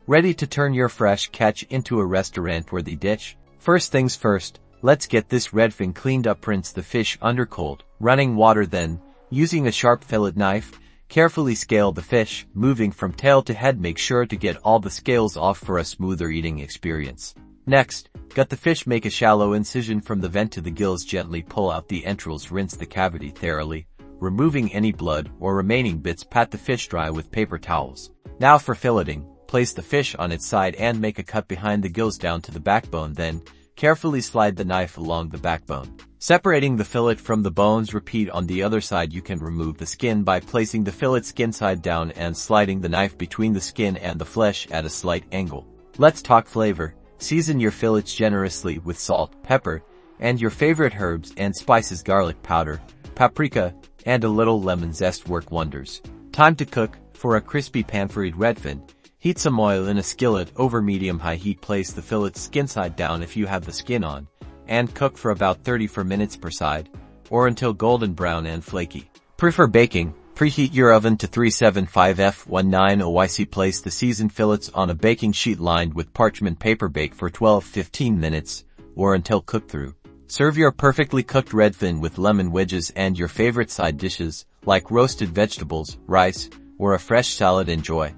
Ready to turn your fresh catch into a restaurant-worthy dish? First things first, let's get this redfin cleaned up. Rinse the fish under cold, running water. Then, using a sharp fillet knife, carefully scale the fish, moving from tail to head. Make sure to get all the scales off for a smoother eating experience. Next, gut the fish. Make a shallow incision from the vent to the gills. Gently pull out the entrails. Rinse the cavity thoroughly, removing any blood or remaining bits. Pat the fish dry with paper towels. Now for filleting. Place the fish on its side and make a cut behind the gills down to the backbone. Then, carefully slide the knife along the backbone, separating the fillet from the bones. Repeat on the other side. You can remove the skin by placing the fillet skin side down and sliding the knife between the skin and the flesh at a slight angle. Let's talk flavor. Season your fillets generously with salt, pepper, and your favorite herbs and spices. Garlic powder, paprika, and a little lemon zest work wonders. Time to cook. For a crispy pan-fried redfin, heat some oil in a skillet over medium-high heat. Place the fillet skin side down if you have the skin on, and cook for about 34 minutes per side, or until golden brown and flaky. Prefer baking. Preheat your oven to 375 F19 OYC. Place the seasoned fillets on a baking sheet lined with parchment paper. Bake for 12-15 minutes, or until cooked through. Serve your perfectly cooked redfin with lemon wedges and your favorite side dishes, like roasted vegetables, rice, or a fresh salad. Enjoy.